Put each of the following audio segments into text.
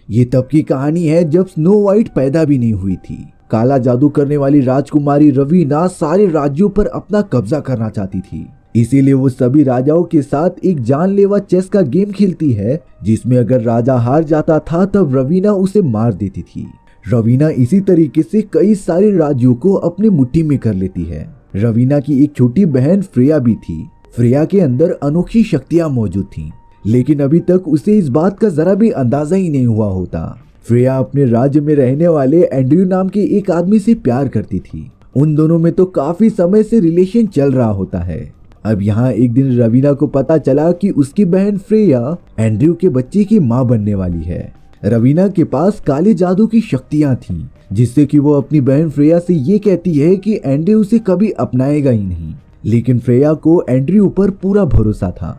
ये तब की कहानी है जब स्नो वाइट पैदा भी नहीं हुई थी। काला जादू करने वाली राजकुमारी रवीना सारे राज्यों पर अपना कब्जा करना चाहती थी, इसीलिए वो सभी राजाओं के साथ एक जानलेवा चेस का गेम खेलती है, जिसमें अगर राजा हार जाता था तब रवीना उसे मार देती थी। रवीना इसी तरीके से कई सारे राज्यों को अपनी मुट्ठी में कर लेती है। रवीना की एक छोटी बहन फ्रेया भी थी। फ्रेया के अंदर अनोखी शक्तियां मौजूद थीं, लेकिन अभी तक उसे इस बात का जरा भी अंदाजा ही नहीं हुआ होता। फ्रेया अपने राज्य में रहने वाले एंड्रयू नाम के एक आदमी से प्यार करती थी। उन दोनों में तो काफी समय से रिलेशन चल रहा होता है। अब यहाँ एक दिन रवीना को पता चला कि उसकी बहन फ्रेया एंड्रयू के बच्चे की माँ बनने वाली है। रवीना के पास काले जादू की शक्तियां थीं, जिससे कि वो अपनी बहन फ्रेया से ये कहती है कि एंड्रयू उसे कभी अपनाएगा ही नहीं। लेकिन फ्रेया को एंड्रयू पर पूरा भरोसा था।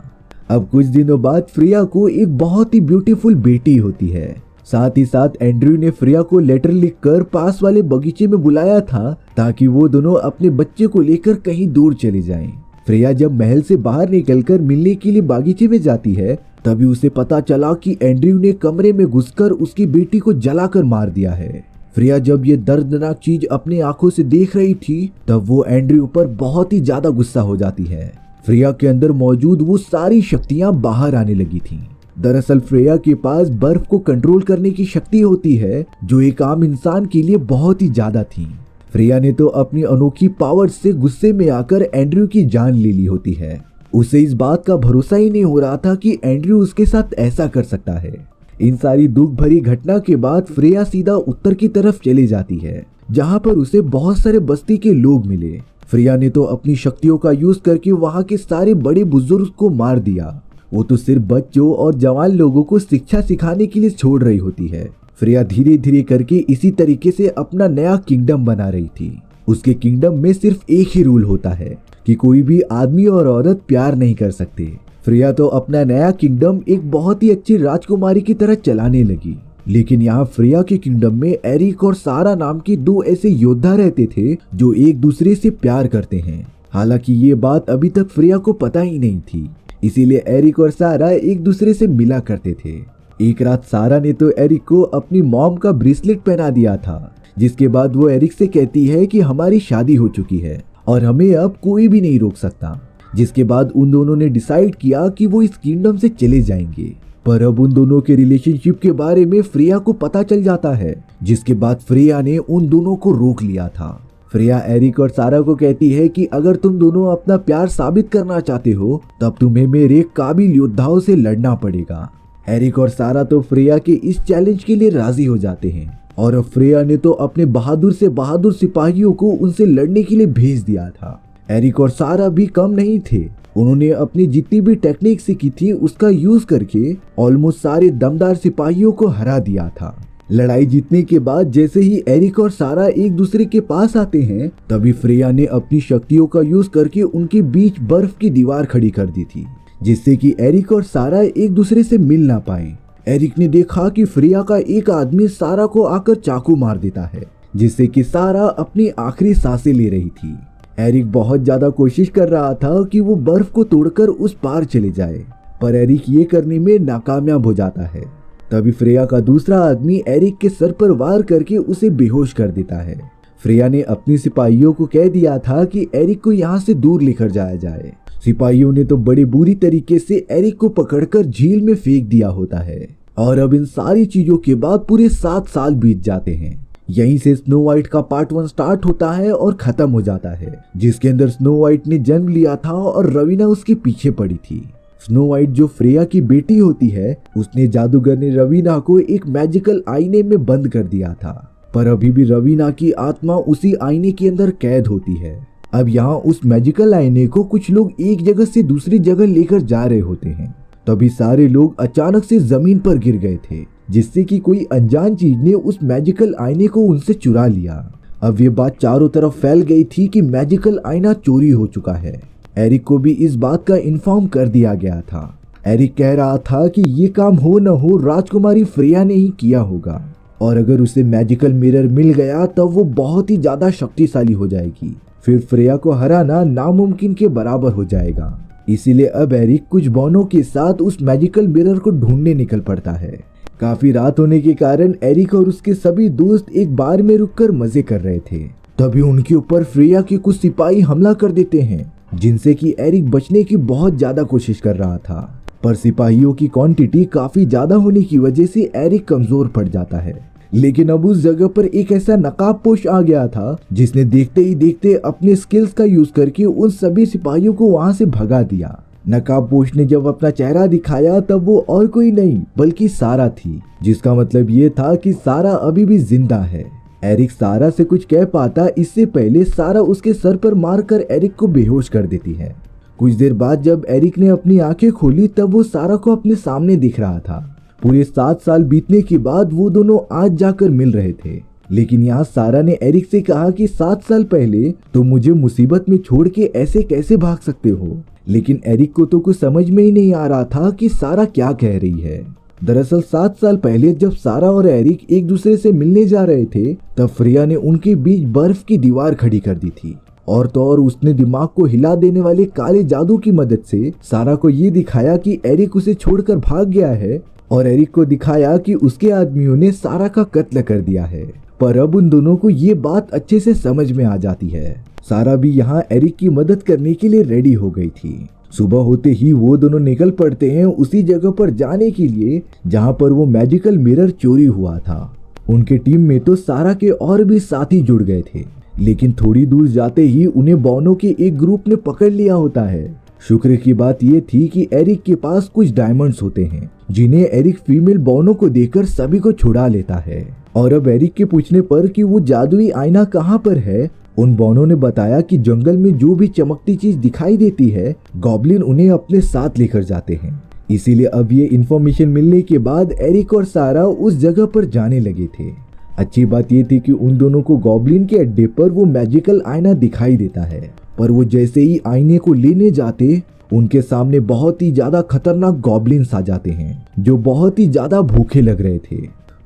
अब कुछ दिनों बाद फ्रेया को एक बहुत ही ब्यूटीफुल बेटी होती है। साथ ही साथ एंड्रयू ने फ्रेया को लेटर लिखकर पास वाले बगीचे में बुलाया था, ताकि वो दोनों अपने बच्चे को लेकर कहीं दूर चले जाएं। फ्रेया जब महल से बाहर निकलकर मिलने के लिए बागीचे में जाती है, तभी उसे पता चला कि एंड्रयू ने कमरे में घुसकर उसकी बेटी को जलाकर मार दिया है। फ्रेया जब ये दर्दनाक चीज अपनी आंखों से देख रही थी, तब वो एंड्रयू पर बहुत ही ज्यादा गुस्सा हो जाती है। फ्रेया के अंदर मौजूद वो सारी शक्तियां बाहर आने लगी थीं। दरअसल फ्रेया के पास बर्फ को कंट्रोल करने की शक्ति होती है, जो एक आम इंसान के लिए बहुत ही ज्यादा थी। फ्रेया ने तो अपनी अनोखी पावर से गुस्से में आकर एंड्रयू की जान ले ली होती है। उसे इस बात का भरोसा ही नहीं हो रहा था कि एंड्रयू उसके साथ ऐसा कर सकता है। इन सारी दुख भरी घटना के बाद फ्रेया सीधा उत्तर की तरफ चली जाती है, जहाँ पर उसे बहुत सारे बस्ती के लोग मिले। फ्रेया ने तो अपनी शक्तियों का यूज करके वहाँ के सारे बड़े बुजुर्ग को मार दिया। वो तो सिर्फ बच्चों और जवान लोगों को शिक्षा सिखाने के लिए छोड़ रही होती है। फ्रेया धीरे धीरे करके इसी तरीके से अपना नया किंगडम बना रही थी। उसके किंगडम में सिर्फ एक ही रूल होता है कि कोई भी आदमी और औरत प्यार नहीं कर सकते। फ्रेया तो अपना नया किंगडम एक बहुत ही अच्छी राजकुमारी की तरह चलाने लगी। लेकिन यहाँ फ्रेया के किंगडम में एरिक और सारा नाम के दो ऐसे योद्धा रहते थे जो एक दूसरे से प्यार करते हैं। हालांकि ये बात अभी तक फ्रेया को पता ही नहीं थी, इसीलिए एरिक और सारा एक दूसरे से मिला करते थे। एक रात सारा ने तो एरिक को अपनी मॉम का ब्रेसलेट पहना दिया था, जिसके बाद वो एरिक से कहती है कि हमारी शादी हो चुकी है और हमें अब कोई भी नहीं रोक सकता। जिसके बाद उन दोनों ने डिसाइड किया कि वो इस किंगडम से चले जाएंगे। पर अब उन दोनों के रिलेशनशिप के बारे में फ्रेया को पता चल जाता है, जिसके बाद फ्रेया ने उन दोनों को रोक लिया था। फ्रेया एरिक और सारा को कहती है कि अगर तुम दोनों अपना प्यार साबित करना चाहते हो, तब तुम्हें मेरे काबिल योद्धाओं से लड़ना पड़ेगा। एरिक और सारा तो फ्रेया के इस चैलेंज के लिए राजी हो जाते हैं और अब फ्रेया ने तो अपने बहादुर से बहादुर सिपाहियों को उनसे लड़ने के लिए भेज दिया था। एरिक और सारा भी कम नहीं थे। उन्होंने अपनी जितनी भी टेक्निक सीखी थी उसका यूज करके ऑलमोस्ट सारे दमदार सिपाहियों को हरा दिया था। लड़ाई जीतने के बाद जैसे ही एरिक और सारा एक दूसरे के पास आते हैं, तभी फ्रेया ने अपनी शक्तियों का यूज करके उनके बीच बर्फ की दीवार खड़ी कर दी थी, जिससे कि एरिक और सारा एक दूसरे से मिल ना पाए। एरिक ने देखा कि फ्रेया का एक आदमी सारा को आकर चाकू मार देता है, जिससे कि सारा अपनी आखिरी सांसें ले रही थी। एरिक बहुत ज्यादा कोशिश कर रहा था कि वो बर्फ को तोड़कर उस पार चले जाए, पर एरिक ये करने में नाकामयाब हो जाता है। तभी फ्रेया का दूसरा आदमी एरिक के सर पर वार करके उसे बेहोश कर देता है। फ्रेया ने अपनी सिपाहियों को कह दिया था कि एरिक को यहाँ से दूर लेकर जाया जाए। सिपाहियों ने तो बड़ी बुरी तरीके से एरिक को पकड़कर झील में फेंक दिया होता है। और अब इन सारी चीजों के बाद पूरे 7 साल बीत जाते हैं। यहीं से स्नो वाइट का पार्ट 1 स्टार्ट होता है और खत्म हो जाता है, जिसके अंदर स्नो वाइट ने जन्म लिया था और रवीना उसके पीछे पड़ी थी। स्नो वाइट जो फ्रेया की बेटी होती है, उसने जादूगर ने रवीना को एक मैजिकल आईने में बंद कर दिया था, पर अभी भी रवीना की आत्मा उसी आईने के अंदर कैद होती है। अब यहाँ उस मैजिकल आईने को कुछ लोग एक जगह से दूसरी जगह लेकर जा रहे होते हैं। तभी सारे लोग अचानक से जमीन पर गिर गए थे, जिससे कि कोई अनजान चीज ने उस मैजिकल आईने को उनसे चुरा लिया। अब ये बात चारों तरफ फैल गई थी कि मैजिकल आईना चोरी हो चुका है। एरिक को भी इस बात का इन्फॉर्म कर दिया गया था। एरिक कह रहा था कि ये काम हो न हो राजकुमारी फ्रेया ने ही किया होगा, और अगर उसे मैजिकल मिरर मिल गया तब वो बहुत ही ज्यादा शक्तिशाली हो जाएगी। फिर फ्रेया को हराना नामुमकिन के बराबर हो जाएगा। इसीलिए अब एरिक कुछ बौनों के साथ उस मैजिकल मिरर को ढूंढने निकल पड़ता है। काफी रात होने के कारण एरिक और उसके सभी दोस्त एक बार में रुककर मजे कर रहे थे। तभी उनके ऊपर फ्रेया के कुछ सिपाही हमला कर देते हैं, जिनसे कि एरिक बचने की बहुत ज्यादा कोशिश कर रहा था, पर सिपाहियों की क्वांटिटी काफी ज्यादा होने की वजह से एरिक कमजोर पड़ जाता है। लेकिन अब उस जगह पर एक ऐसा नकाबपोश आ गया था जिसने देखते ही देखते अपने स्किल्स का यूज करके उन सभी सिपाहियों को वहां से भगा दिया। नकाबपोश ने जब अपना चेहरा दिखाया तब वो और कोई नहीं बल्कि सारा थी, जिसका मतलब ये था कि सारा अभी भी जिंदा है। एरिक सारा से कुछ कह पाता इससे पहले सारा उसके सर पर मारकर एरिक को बेहोश कर देती है। कुछ देर बाद जब एरिक ने अपनी आंखें खोली तब वो सारा को अपने सामने दिख रहा था। पूरे 7 साल बीतने के बाद वो दोनों आज जाकर मिल रहे थे। लेकिन यहाँ सारा ने एरिक से कहा कि 7 साल पहले तुम मुझे मुसीबत में छोड़ के ऐसे कैसे भाग सकते हो। लेकिन एरिक को तो कुछ समझ में ही नहीं आ रहा था कि सारा क्या कह रही है। दरअसल 7 साल पहले जब सारा और एरिक एक दूसरे से मिलने जा रहे थे तब फ्रेया ने उनके बीच बर्फ की दीवार खड़ी कर दी थी। और तो और उसने दिमाग को हिला देने वाले काले जादू की मदद से सारा को ये दिखाया कि एरिक उसे छोड़कर भाग गया है, और एरिक को दिखाया कि उसके आदमियों ने सारा का कत्ल कर दिया है। पर अब उन दोनों को ये बात अच्छे से समझ में आ जाती है। सारा भी यहाँ एरिक की मदद करने के लिए रेडी हो गई थी। सुबह होते ही वो दोनों निकल पड़ते हैं उसी जगह पर जाने के लिए जहाँ पर वो मैजिकल मिरर चोरी हुआ था। उनके टीम में तो सारा के और भी साथी जुड़ गए थे, लेकिन थोड़ी दूर जाते ही उन्हें बौनों के एक ग्रुप ने पकड़ लिया होता है। शुक्र की बात यह थी कि एरिक के पास कुछ डायमंड्स होते हैं, जिन्हें एरिक फीमेल बौनों को देकर सभी को छुड़ा लेता है। और अब एरिक के पूछने पर कि वो जादुई आईना कहाँ पर है, उन बौनों ने बताया कि जंगल में जो भी चमकती चीज दिखाई देती है गॉब्लिन उन्हें अपने साथ लेकर जाते हैं। इसीलिए अब ये इन्फॉर्मेशन मिलने के बाद एरिक और सारा उस जगह पर जाने लगे थे। अच्छी बात ये थी कि उन दोनों को गॉब्लिन के अड्डे पर वो मैजिकल आईना दिखाई देता है, पर वो जैसे ही आईने को लेने जाते उनके सामने बहुत ही ज्यादा खतरनाक गॉब्लिन्स आ जाते हैं, जो बहुत ही ज्यादा भूखे लग रहे थे।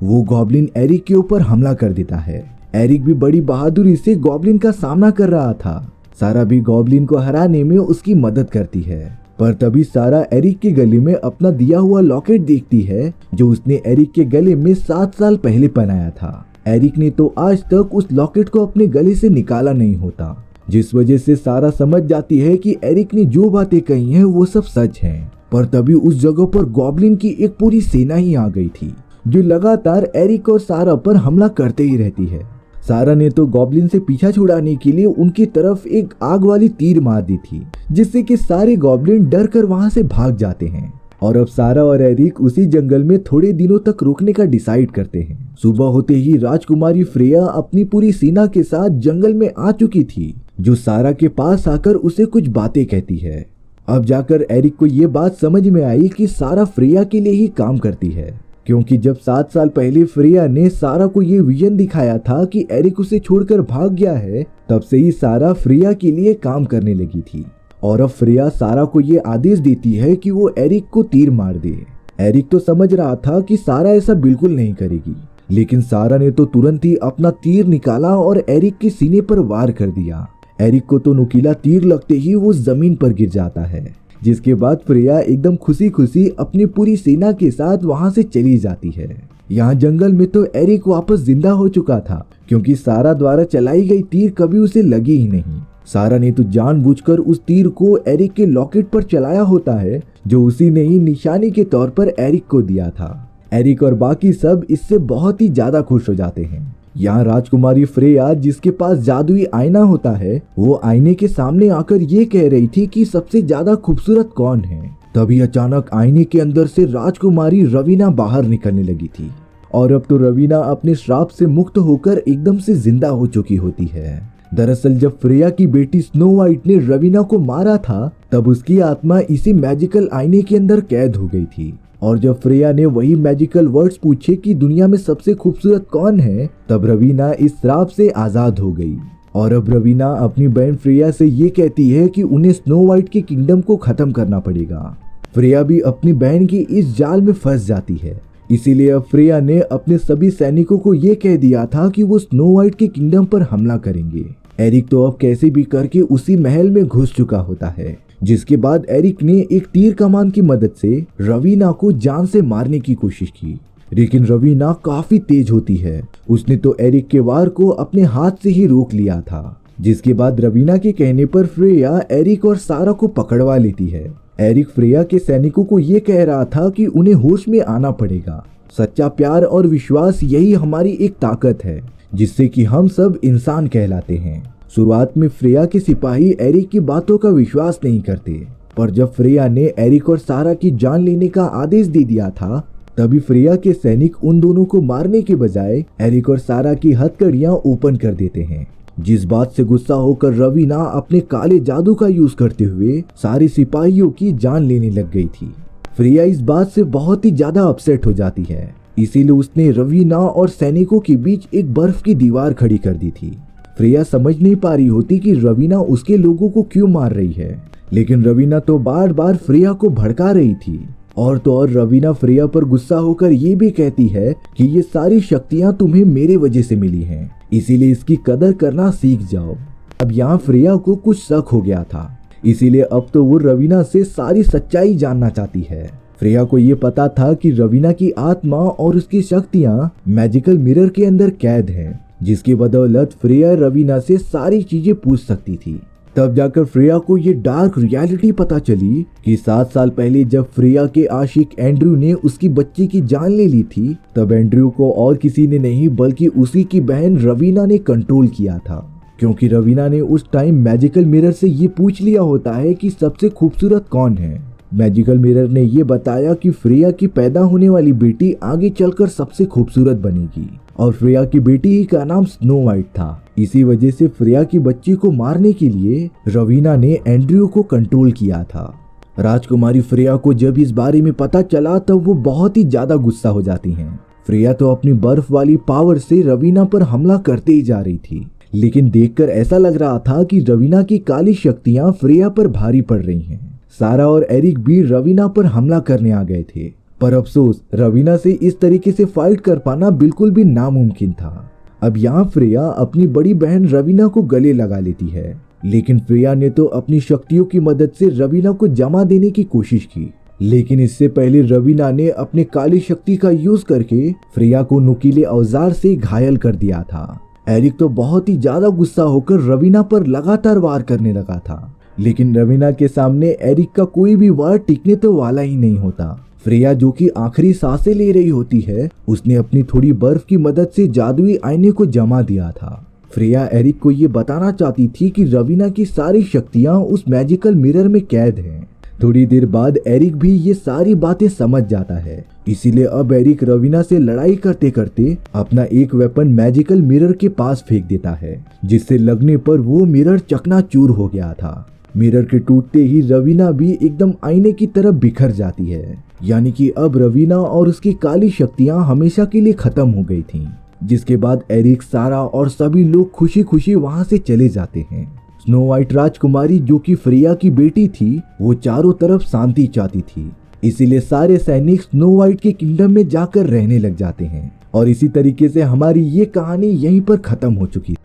वो गॉब्लिन एरिक के ऊपर हमला कर देता है। एरिक भी बड़ी बहादुरी से गॉब्लिन का सामना कर रहा था। सारा भी गॉब्लिन को हराने में उसकी मदद करती है, पर तभी सारा एरिक के गले में अपना दिया हुआ लॉकेट देखती है, जो उसने एरिक के गले में 7 साल पहले पहनाया था। एरिक ने तो आज तक उस लॉकेट को अपने गले से निकाला नहीं होता, जिस वजह से सारा समझ जाती है कि एरिक ने जो बातें कही हैं वो सब सच हैं। पर तभी उस जगह पर गॉब्लिन की एक पूरी सेना ही आ गई थी, जो लगातार एरिक और सारा पर हमला करते ही रहती है। सारा ने तो गॉब्लिन से पीछा छुड़ाने के लिए उनकी तरफ एक आग वाली तीर मार दी थी, जिससे कि सारे गॉब्लिन डर कर वहां से भाग जाते हैं। और अब सारा और एरिक उसी जंगल में थोड़े दिनों तक रुकने का डिसाइड करते हैं। सुबह होते ही राजकुमारी फ्रेया अपनी पूरी सेना के साथ जंगल में आ चुकी थी, जो सारा के पास आकर उसे कुछ बातें कहती है। अब जाकर एरिक को ये बात समझ में आई कि सारा फ्रेया के लिए ही काम करती है, क्योंकि जब 7 साल पहले फ्रेया ने सारा को ये विजन दिखाया था कि एरिक उसे छोड़कर भाग गया है, तब से ही सारा फ्रेया के लिए काम करने लगी थी। और अब फ्रेया सारा को ये आदेश देती है कि वो एरिक को तीर मार दे। एरिक तो समझ रहा था कि सारा ऐसा बिल्कुल नहीं करेगी, लेकिन सारा ने तो तुरंत ही अपना तीर निकाला और एरिक के सीने पर वार कर दिया। एरिक को तो नुकीला तीर लगते ही वो जमीन पर गिर जाता है, जिसके बाद फ्रेया एकदम खुशी खुशी अपनी पूरी सेना के साथ वहां से चली जाती है। यहाँ जंगल में तो एरिक वापस जिंदा हो चुका था, क्योंकि सारा द्वारा चलाई गई तीर कभी उसे लगी ही नहीं। सारा ने तो जानबूझकर उस तीर को एरिक के लॉकेट पर चलाया होता है, जो उसी ने ही निशानी के तौर पर एरिक को दिया था। एरिक और बाकी सब इससे बहुत ही ज्यादा खुश हो जाते हैं। यहाँ राजकुमारी फ्रेया, जिसके पास जादुई आईना होता है, वो आईने के सामने आकर ये कह रही थी कि सबसे ज्यादा खूबसूरत कौन है। तभी अचानक आईने के अंदर से राजकुमारी रवीना बाहर निकलने लगी थी, और अब तो रवीना अपने श्राप से मुक्त होकर एकदम से जिंदा हो चुकी होती है। दरअसल जब फ्रेया की बेटी स्नो वाइट ने रवीना को मारा था, तब उसकी आत्मा इसी मैजिकल आईने के अंदर कैद हो गई थी। और जब फ्रेया ने वही मैजिकल वर्ड्स पूछे कि दुनिया में सबसे खूबसूरत कौन है, तब रवीना इस श्राप से आजाद हो गई। और अब रवीना अपनी बहन फ्रेया से ये कहती है कि उन्हें स्नो वाइट के किंगडम को खत्म करना पड़ेगा। फ्रेया भी अपनी बहन की इस जाल में फंस जाती है। इसीलिए अब फ्रेया ने अपने सभी सैनिकों को ये कह दिया था कि वो स्नो वाइट के किंगडम पर हमला करेंगे। एरिक तो अब कैसे भी करके उसी महल में घुस चुका होता है, जिसके बाद एरिक ने एक तीर कमान की मदद से रवीना को जान से मारने की कोशिश की। लेकिन रवीना काफी तेज होती है। उसने तो एरिक के वार को अपने हाथ से ही रोक लिया था, जिसके बाद रवीना के कहने पर फ्रेया एरिक और सारा को पकड़वा लेती है। एरिक फ्रेया के सैनिकों को ये कह रहा था कि उन्हें होश में आना पड़ेगा। सच्चा प्यार और विश्वास यही हमारी एक ताकत है, जिससे कि हम सब इंसान कहलाते हैं। शुरुआत में फ्रेया के सिपाही एरिक की बातों का विश्वास नहीं करते, पर जब फ्रेया ने एरिक और सारा की जान लेने का आदेश दे दिया था, तभी फ्रेया के सैनिक उन दोनों को मारने के बजाय एरिक और सारा की हथकड़ियां ओपन कर देते हैं। जिस बात से गुस्सा होकर रवीना अपने काले जादू का यूज करते हुए सारे सिपाहियों की जान लेने लग गई थी। फ्रेया इस बात से बहुत ही ज्यादा अपसेट हो जाती है, इसीलिए उसने रवीना और सैनिकों के बीच एक बर्फ की दीवार खड़ी कर दी थी। फ्रेया समझ नहीं पा रही होती कि रवीना उसके लोगों को क्यों मार रही है, लेकिन रवीना तो बार बार फ्रेया को भड़का रही थी। और तो और रवीना फ्रेया पर गुस्सा होकर ये भी कहती है कि ये सारी शक्तियां तुम्हें मेरे वजह से मिली हैं, इसीलिए इसकी कदर करना सीख जाओ। अब यहाँ फ्रेया को कुछ शक हो गया था, इसीलिए अब तो वो रवीना से सारी सच्चाई जानना चाहती है। फ्रेया को ये पता था कि रवीना की आत्मा और उसकी शक्तियां मैजिकल मिरर के अंदर कैद हैं, जिसकी बदौलत फ्रेया रवीना से सारी चीजें पूछ सकती थी। तब जाकर फ्रेया को ये डार्क रियलिटी पता चली कि 7 साल पहले जब फ्रेया के आशिक एंड्रयू ने उसकी बच्ची की जान ले ली थी, तब एंड्रयू को और किसी ने नहीं बल्कि उसी की बहन रवीना ने कंट्रोल किया था। क्योंकि रवीना ने उस टाइम मैजिकल मिरर से ये पूछ लिया होता है कि सबसे खूबसूरत कौन है। मैजिकल मिरर ने ये बताया कि फ्रेया की पैदा होने वाली बेटी आगे चलकर सबसे खूबसूरत बनेगी, और फ्रेया की बेटी ही का नाम स्नो वाइट था। इसी वजह से फ्रेया की बच्ची को मारने के लिए रवीना ने एंड्रयू को कंट्रोल किया था। राजकुमारी फ्रेया को जब इस बारे में पता चला तब वो बहुत ही ज्यादा गुस्सा हो जाती हैं। फ्रेया तो अपनी बर्फ वाली पावर से रवीना पर हमला करते ही जा रही थी, लेकिन देखकर ऐसा लग रहा था कि रवीना की काली शक्तियां फ्रेया पर भारी पड़ रही हैं। सारा और एरिक भी रवीना पर हमला करने आ गए थे, पर अफसोस रवीना से इस तरीके से फाइट कर पाना बिल्कुल भी नामुमकिन था। अब यहाँ फ्रेया अपनी बड़ी बहन रवीना को गले लगा लेती है, लेकिन फ्रेया ने तो अपनी शक्तियों की मदद से रवीना को जमा देने की कोशिश की। लेकिन इससे पहले रवीना ने अपने काली शक्ति का यूज करके फ्रेया को नुकीले औजार से घायल कर दिया था। एरिक तो बहुत ही ज्यादा गुस्सा होकर रवीना पर लगातार वार करने लगा था, लेकिन रवीना के सामने एरिक का कोई भी वार टिकने तो वाला ही नहीं होता। फ्रेया जो कि आखिरी सांसें ले रही होती है, उसने अपनी थोड़ी बर्फ की मदद से जादुई आईने को जमा दिया था। फ्रेया एरिक को ये बताना चाहती थी कि रवीना की सारी शक्तियां उस मैजिकल मिरर में कैद हैं। थोड़ी देर बाद एरिक भी ये सारी बातें समझ जाता है, इसीलिए अब एरिक रवीना से लड़ाई करते करते अपना एक वेपन मैजिकल मिरर के पास फेंक देता है, जिससे लगने पर वो मिरर चकनाचूर हो गया था। मिरर के टूटते ही रवीना भी एकदम आईने की तरफ बिखर जाती है, यानी कि अब रवीना और उसकी काली शक्तियां हमेशा के लिए खत्म हो गई थीं। जिसके बाद एरिक, सारा और सभी लोग खुशी खुशी वहां से चले जाते हैं। स्नो वाइट राजकुमारी जो कि फ्रेया की बेटी थी, वो चारों तरफ शांति चाहती थी, इसीलिए सारे सैनिक स्नो वाइट के किंगडम में जाकर रहने लग जाते हैं। और इसी तरीके से हमारी ये कहानी यहीं पर खत्म हो चुकी है।